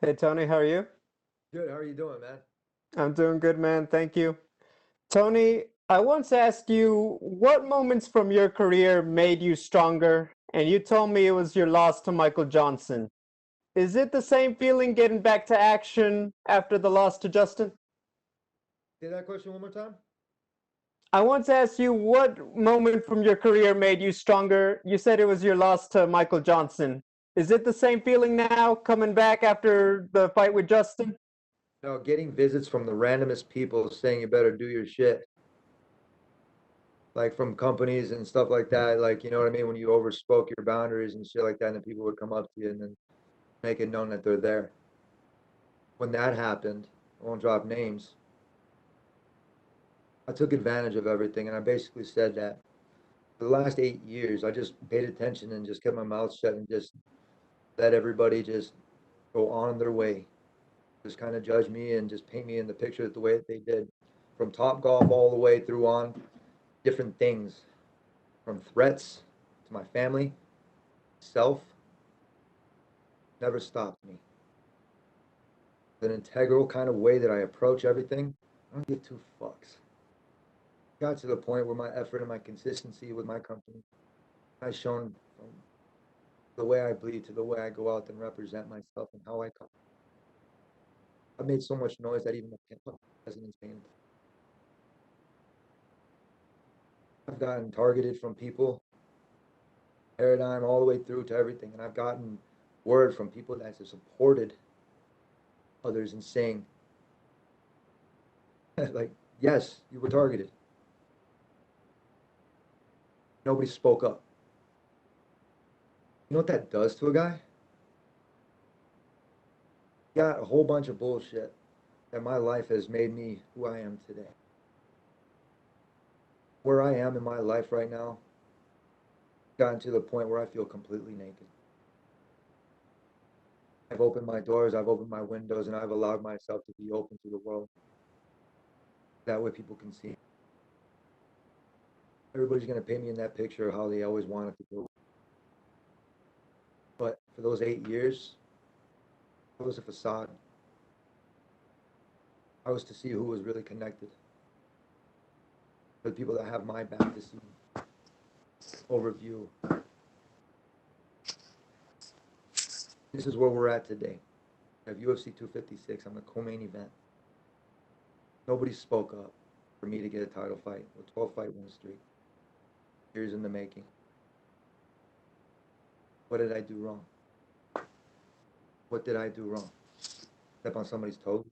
Hey Tony, how are you? Good. How are you doing, man? I'm doing good, man. Thank you. Tony, I once asked you what moments from your career made you stronger, and you told me it was your loss to Michael Johnson. Is it the same feeling getting back to action after the loss to Justin? Say that question one more time. I once asked you what moment from your career made you stronger. You said it was your loss to Michael Johnson. Is it the same feeling now coming back after the fight with Justin? No, getting visits from the randomest people saying you better do your shit, like from companies and stuff like that. Like, you know what I mean? When you overspoke your boundaries and shit like that, and then people would come up to you and then make it known that they're there. When that happened, I won't drop names. I took advantage of everything, and I basically said that for the last 8 years, I just paid attention and just kept my mouth shut and just let everybody just go on their way. Just kind of judge me and just paint me in the picture the way that they did, from Top Golf all the way through on different things, from threats to my family, self, never stopped me. An integral kind of way that I approach everything. I don't give two fucks. Got to the point where my effort and my consistency with my company, I've shown from the way I bleed to the way I go out and represent myself and how I come. I've made so much noise that even the president's paying. I've gotten targeted from people, paradigm all the way through to everything, and I've gotten word from people that have supported others and saying, like, yes, you were targeted. Nobody spoke up. You know what that does to a guy? Got a whole bunch of bullshit that my life has made me who I am today. Where I am in my life right now, gotten to the point where I feel completely naked. I've opened my doors, I've opened my windows, and I've allowed myself to be open to the world. That way people can see. Everybody's going to paint me in that picture of how they always wanted to go. But for those 8 years, it was a facade. I was to see who was really connected. For the people that have my back to see overview. This is where we're at today. I have UFC 256. I'm the co-main event. Nobody spoke up for me to get a title fight with 12 fight win streak. Years in the making. What did I do wrong? What did I do wrong? Step on somebody's toes?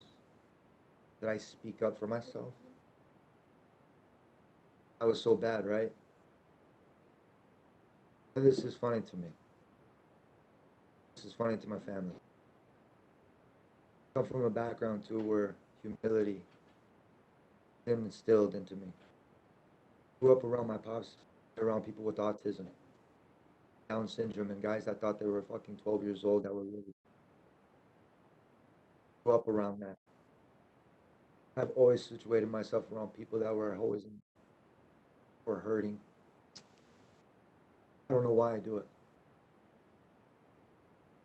Did I speak up for myself? I was so bad, right? And this is funny to me. This is funny to my family. I come from a background too where humility been instilled into me. Grew up around my pops, around people with autism, Down syndrome, and guys that thought they were fucking 12 years old that were really grew up around that. I've always situated myself around people that were always in, were hurting. I don't know why I do it,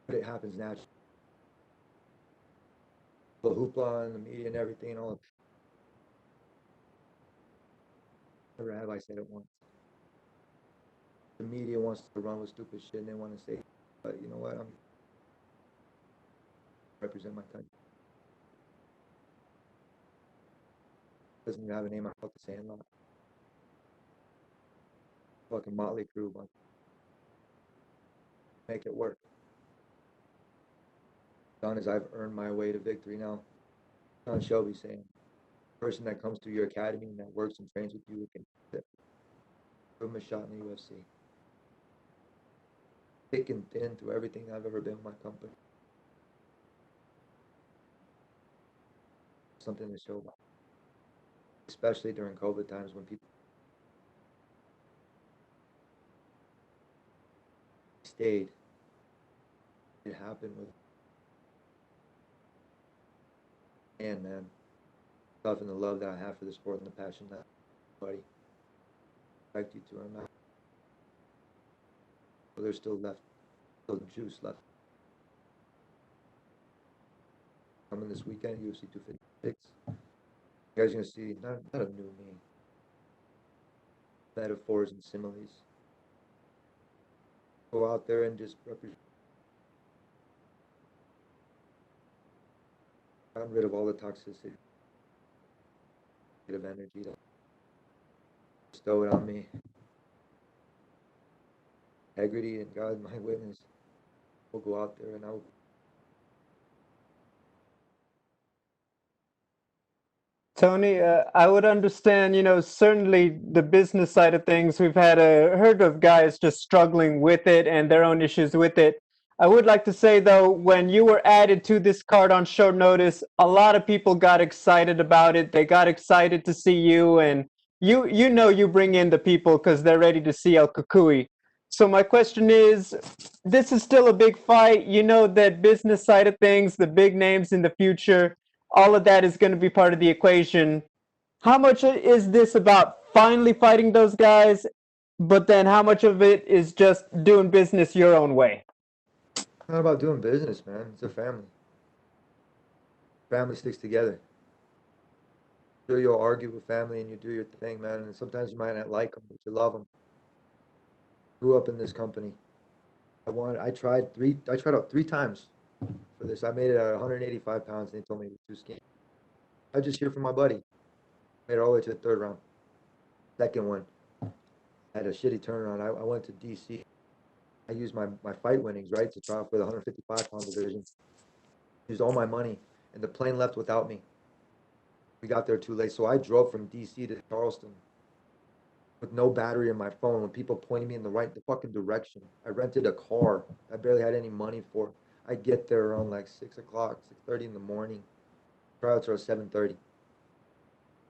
but it happens naturally. The hoopla and the media and everything and all. Never have I said it once. The media wants to run with stupid shit and they want to say, but you know what? I'm represent my country. Doesn't even have a name. I felt the same lot. Fucking Motley Crue, but make it work. Done as I've earned my way to victory now. Sean Shelby saying, person that comes through your academy and that works and trains with you can give him a shot in the UFC. Thick and thin through everything I've ever been with my company. Something to show about. Especially during COVID times when people stayed. It happened with man. Love and the love that I have for the sport and the passion that buddy expect you to or not. But there's still left, still juice left. coming this weekend, UFC 256. You guys are gonna see not a new me. Metaphors and similes. Go out there and just represent. Gotten rid of all the toxicity, negative energy that stow it on me. Integrity and God, my witness. We'll go out there and I'll. Tony, I would understand, certainly the business side of things. We've had heard of guys just struggling with it and their own issues with it. I would like to say, though, when you were added to this card on short notice, a lot of people got excited about it. They got excited to see you, and you bring in the people because they're ready to see El Kukui. So my question is, this is still a big fight. You know that business side of things, the big names in the future, all of that is going to be part of the equation. How much is this about finally fighting those guys, but then how much of it is just doing business your own way? Not about doing business, man. It's a family. Family sticks together. Sure, you'll argue with family and you do your thing, man. And sometimes you might not like them, but you love them. Grew up in this company. I tried out 3 times for this. I made it at 185 pounds, and they told me it was too skinny. I just hear from my buddy. Made it all the way to the third round. Second one, I had a shitty turnaround. I went to DC. I used my fight winnings, right, to try out for the 155-pound division. Used all my money, and the plane left without me. We got there too late, so I drove from DC to Charleston with no battery in my phone when people pointed me in the fucking direction. I rented a car I barely had any money for. I get there around like 6 o'clock, 6:30 in the morning. Tryouts are at 7:30.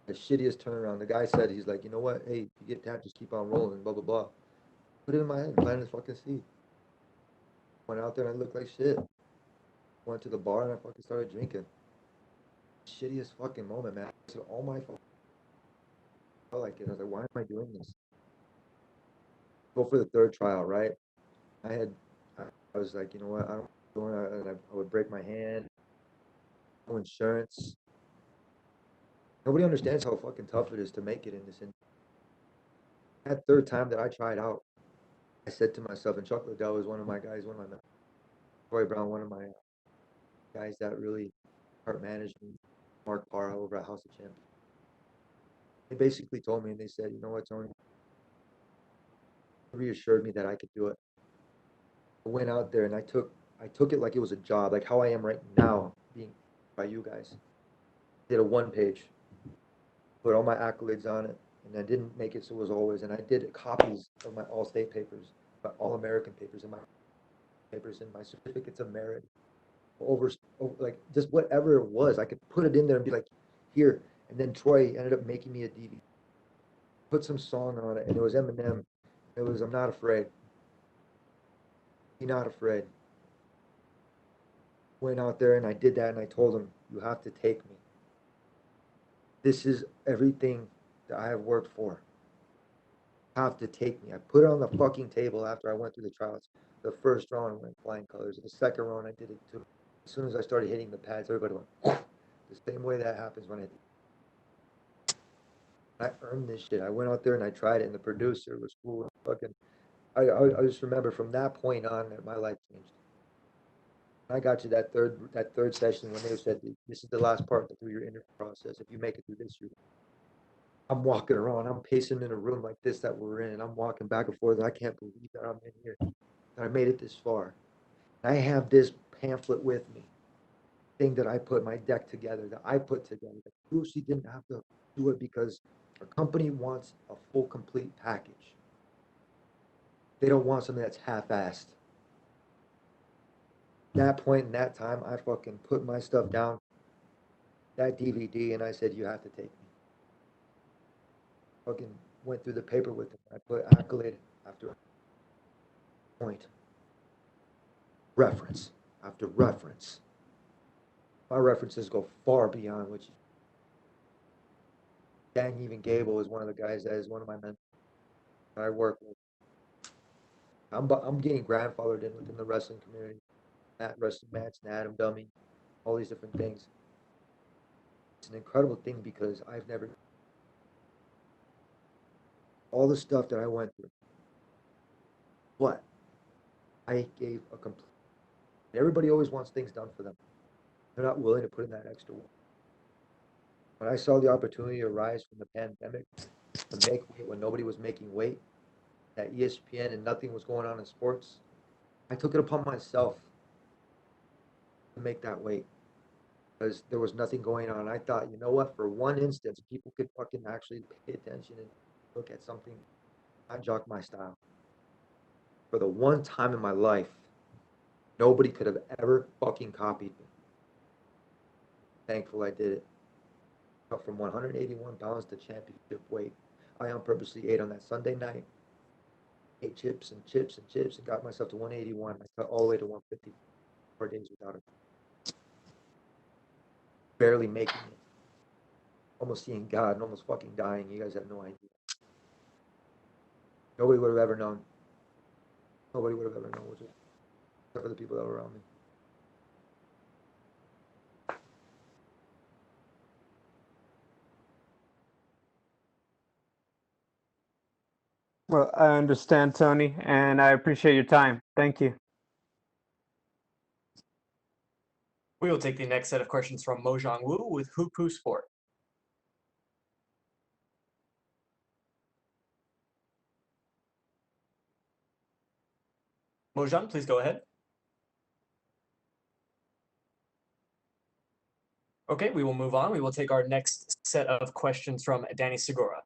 The shittiest turnaround. The guy said, he's like, you know what? Hey, if you get tapped, just keep on rolling, blah, blah, blah. Put it in my head, planted the fucking seed. Went out there and I looked like shit. Went to the bar and I fucking started drinking. Shittiest fucking moment, man. I said, all my fucking felt like it. I was like, why am I doing this? Go for the third trial, right? I had, I was like, you know what? I don't I would break my hand. No insurance. Nobody understands how fucking tough it is to make it in this industry. That third time that I tried out, I said to myself, and Chuck Liddell was one of my guys, one of my Troy Brown, one of my guys that really heart managed me, Mark Parra over at House of Champions. They basically told me, and they said, you know what, Tony, reassured me that I could do it. I went out there and I took it like it was a job, like how I am right now, being by you guys. Did a 1 page, put all my accolades on it, and I didn't make it so it was always. And I did copies of my All-State papers, my All-American papers, and my papers, and my certificates of merit. Over like just whatever it was, I could put it in there and be like, here. And then Troy ended up making me a DVD, put some song on it, and it was Eminem. It was I'm Not Afraid. Be Not Afraid. Went out there and I did that, and I told him, you have to take me. This is everything that I have worked for. You have to take me. I put it on the fucking table after I went through the trials. The first round I went flying colors. The second round I did it too. As soon as I started hitting the pads, everybody went the same way that happens when I earned this shit. I went out there and I tried it, and the producer was cool. Fucking, I just remember from that point on that my life changed. I got to that third session when they said this is the last part through your interview process. If you make it through this, I'm walking around. I'm pacing in a room like this that we're in, and I'm walking back and forth. And I can't believe that I'm in here. That I made it this far. I have this pamphlet with me, thing that I put my deck together, that I put together. That UFC didn't have to do it because a company wants a full, complete package. They don't want something that's half-assed. That point in that time, I fucking put my stuff down, that DVD, and I said, you have to take me. Fucking went through the paper with them. I put accolade after point, reference after reference. My references go far beyond what you. Dan even Gable is one of the guys that is one of my mentors that I work with. I'm getting grandfathered in within the wrestling community. Matt Wrestling Match and Adam Dummy. all these different things. It's an incredible thing because I've never, all the stuff that I went through, but I gave a complete, everybody always wants things done for them. They're not willing to put in that extra work. When I saw the opportunity arise from the pandemic to make weight when nobody was making weight at ESPN and nothing was going on in sports, I took it upon myself to make that weight because there was nothing going on. I thought, you know what, for one instance, people could fucking actually pay attention and look at something, not jock my style. For the one time in my life, nobody could have ever fucking copied me. Thankful I did it. Up from 181 pounds to championship weight. I on purposely ate on that Sunday night, ate chips and chips and chips, and got myself to 181. I cut all the way to 150 4 days without it. Barely making it. Almost seeing God and almost fucking dying. You guys have no idea. Nobody would have ever known. Nobody would have ever known, except for the people that were around me. Well, I understand, Tony, and I appreciate your time. Thank you. We will take the next set of questions from Mojang Wu with Hupu Sport. Mojang, please go ahead. Okay, we will move on. We will take our next set of questions from Danny Segura.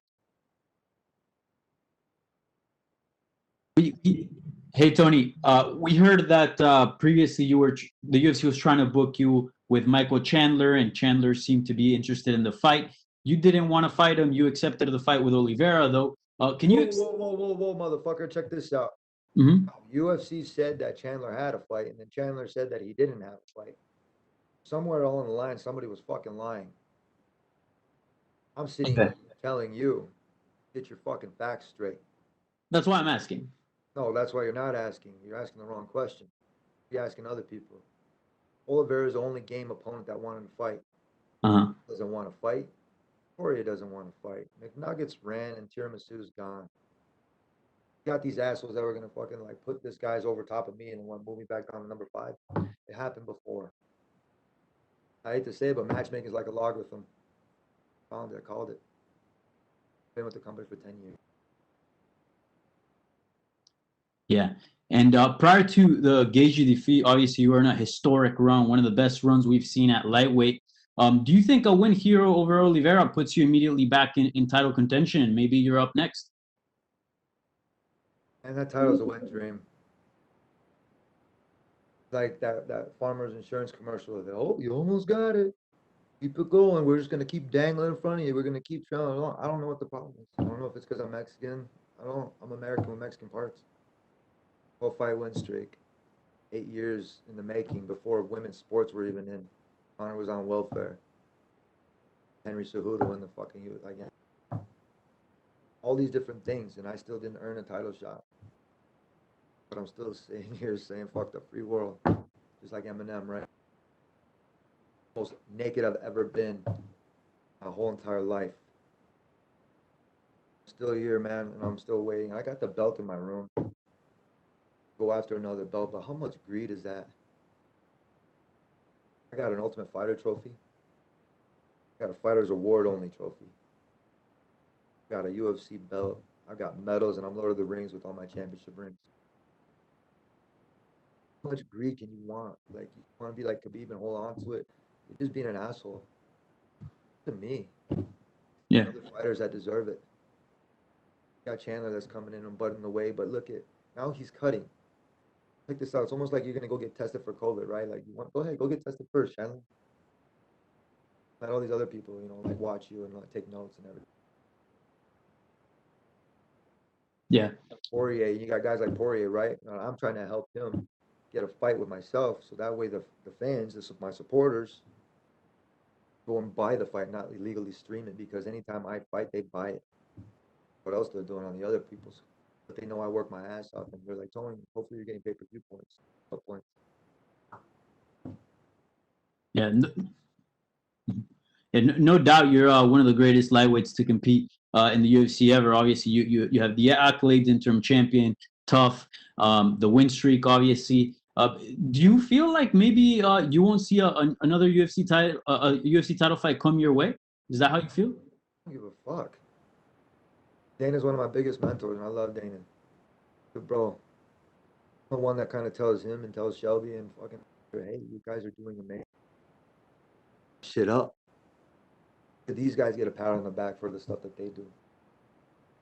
Hey Tony, we heard that previously the UFC was trying to book you with Michael Chandler, and Chandler seemed to be interested in the fight. You didn't want to fight him. You accepted the fight with Oliveira, though. Can you? Whoa, motherfucker! Check this out. Mhm. UFC said that Chandler had a fight, and then Chandler said that he didn't have a fight. Somewhere along the line, somebody was fucking lying. I'm sitting Okay. here telling you, get your fucking facts straight. That's why I'm asking. No, that's why you're not asking. You're asking the wrong question. You're asking other people. Oliveira is the only game opponent that wanted to fight. Uh-huh. Doesn't want to fight. Poirier doesn't want to fight. McNuggets ran and Tiramisu's gone. Got these assholes that were gonna fucking like put this guy's over top of me and want to move me back down to number 5. It happened before. I hate to say it, but matchmaking is like a logarithm. Found it, called it. Been with the company for 10 years. Yeah. And prior to the Gaethje defeat, obviously you were in a historic run, one of the best runs we've seen at lightweight. Do you think a win here over Oliveira puts you immediately back in title contention, and maybe you're up next? And that title's a wet dream. Like that farmer's insurance commercial. Oh, you almost got it. Keep it going. We're just gonna keep dangling in front of you. We're gonna keep trailing along. I don't know what the problem is. I don't know if it's because I'm Mexican. I'm American with Mexican parts. 12-fight win streak. 8 years in the making before women's sports were even in. Honor was on welfare. Henry Cejudo in the fucking youth. Like, yeah. All these different things, and I still didn't earn a title shot. But I'm still sitting here saying, fuck the free world. Just like Eminem, right? Most naked I've ever been my whole entire life. Still here, man, and I'm still waiting. I got the belt in my room. Go after another belt, but how much greed is that? I got an Ultimate Fighter trophy. I got a Fighter's Award only trophy. I got a UFC belt. I got medals, and I'm Lord of the Rings with all my championship rings. How much greed can you want? Like, you want to be like Khabib and hold on to it? You're just being an asshole. To me. Yeah. Other fighters that deserve it. Got Chandler that's coming in and butting the way, but look at now he's cutting. Check this out. It's almost like you're gonna go get tested for COVID, right? Like go ahead, go get tested first, Chandler. Let all these other people, like watch you and like take notes and everything. Yeah. Poirier, you got guys like Poirier, right? I'm trying to help him get a fight with myself, so that way the fans, my supporters, go and buy the fight, not illegally stream it. Because anytime I fight, they buy it. What else they're doing on the other people's? But they know I work my ass off, and they're like, Tony, hopefully you're getting pay-per-view points, points. Yeah, no, yeah, no doubt you're one of the greatest lightweights to compete in the UFC ever. Obviously, you have the accolades, interim champion, tough, the win streak, obviously. Do you feel like maybe you won't see another UFC title fight come your way? Is that how you feel? I don't give a fuck. Dana's one of my biggest mentors, and I love Dana. But bro, I'm the one that kind of tells him and tells Shelby and fucking, hey, you guys are doing amazing. Shit up. These guys get a pat on the back for the stuff that they do.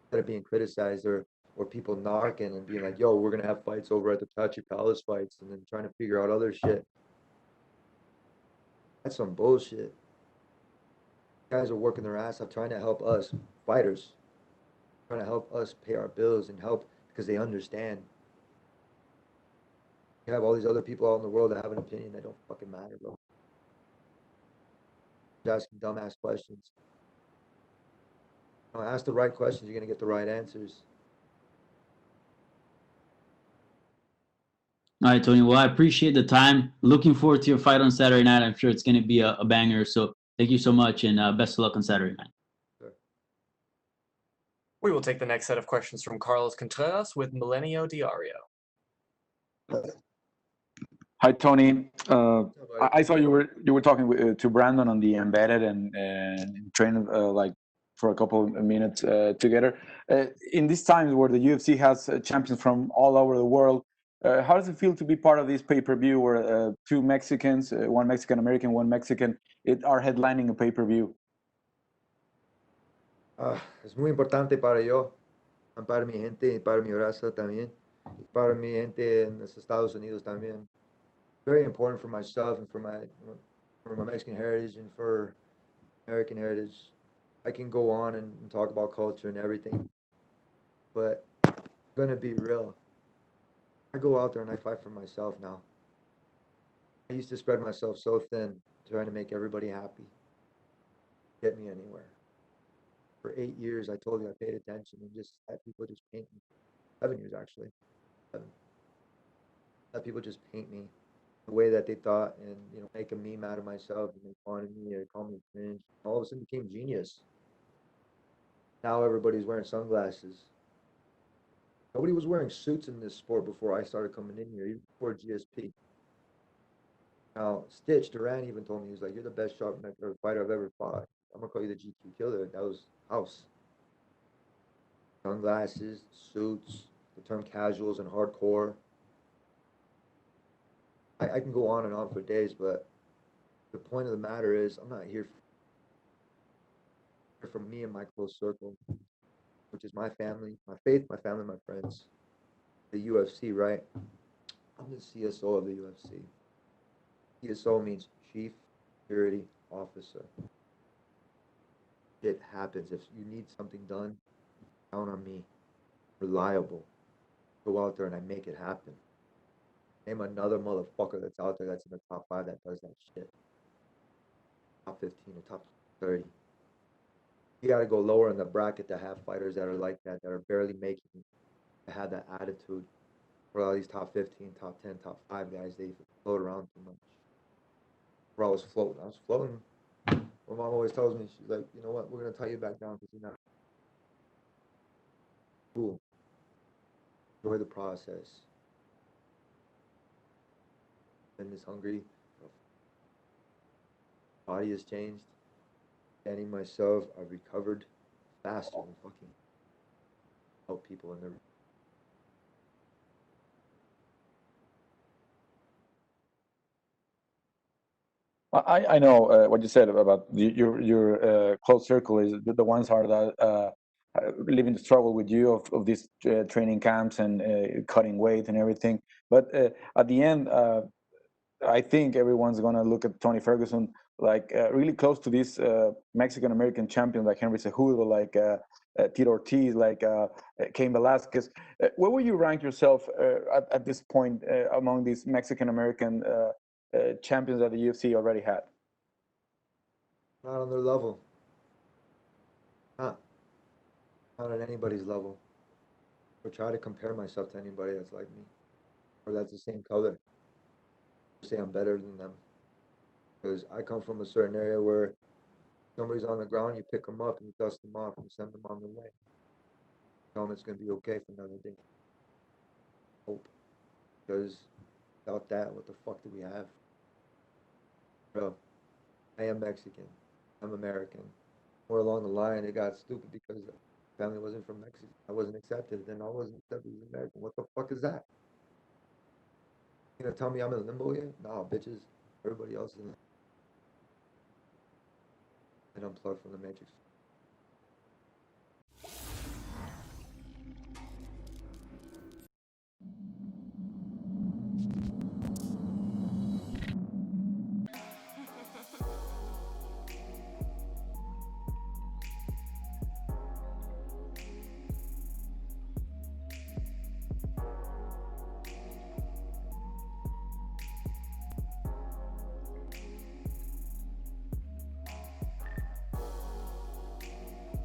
Instead of being criticized or people knocking and being like, yo, we're gonna have fights over at the Tachi Palace fights and then trying to figure out other shit. That's some bullshit. Guys are working their ass off trying to help us fighters, trying to help us pay our bills and help because they understand. You have all these other people out in the world that have an opinion that don't fucking matter, bro. Asking dumbass questions. You know, ask the right questions, you're gonna get the right answers. All right, Tony. Well, I appreciate the time. Looking forward to your fight on Saturday night. I'm sure it's going to be a banger. So thank you so much, and best of luck on Saturday night. Sure. We will take the next set of questions from Carlos Contreras with Milenio Diario. Hi, Tony. I saw you were talking to Brandon on the embedded and trained like for a couple of minutes together. In these times where the UFC has champions from all over the world, how does it feel to be part of this pay-per-view where two Mexicans, one Mexican American, one Mexican, are headlining a pay-per-view? Es muy importante para yo, para mi gente y para mi raza también, y para mi gente en los Estados Unidos también. Very important for myself and for my Mexican heritage and for American heritage. I can go on and talk about culture and everything, but I'm gonna be real. I go out there and I fight for myself now. I used to spread myself so thin, trying to make everybody happy, get me anywhere. For 8 years, I told you I paid attention and just let people just paint me. 7 years actually. 7. Let people just paint me the way that they thought and make a meme out of myself and make fun of me or call me cringe. All of a sudden became genius. Now everybody's wearing sunglasses. Nobody was wearing suits in this sport before I started coming in here, even before GSP. Now, Stitch Duran even told me, he was like, you're the best sharpknife fighter I've ever fought. I'm gonna call you the GQ killer. That was House. Sunglasses, suits, the term casuals and hardcore. I can go on and on for days, but the point of the matter is I'm not here for me and my close circle, which is my family, my faith, my family, my friends. The UFC, right? I'm the CSO of the UFC. CSO means Chief Security Officer. It happens. If you need something done, count on me. Reliable. Go out there and I make it happen. Name another motherfucker that's out there that's in the top 5 that does that shit. Top 15 or top 30. You got to go lower in the bracket to have fighters that are like that are barely making it, to have that attitude. For all these top 15, top 10, top 5 guys, they float around too much. Where I was floating. My mom always tells me, she's like, you know what, we're going to tie you back down because you're not cool. Enjoy the process. And is hungry. Body has changed. Standing myself, I've recovered faster than fucking help people in their. I know what you said about your close circle is the ones are that living the struggle with you of these training camps and cutting weight and everything. But at the end, I think everyone's gonna look at Tony Ferguson like really close to this Mexican American champion like Henry Cejudo, like Tito Ortiz, like Cain Velasquez. Where would you rank yourself at this point among these Mexican American champions that the UFC already had? Not on their level. Not on anybody's level. Or try to compare myself to anybody that's like me. Or that's the same color. Say I'm better than them. Because I come from a certain area where somebody's on the ground, you pick them up and you dust them off and send them on their way. Tell them it's going to be okay for another day. Hope. Because without that, what the fuck do we have? Bro, I am Mexican. I'm American. More along the line, it got stupid because the family wasn't from Mexico. I wasn't accepted. Then I wasn't accepted as American. What the fuck is that? You gonna tell me I'm in limbo here? Nah, bitches. Everybody else is in. And unplugged from the Matrix.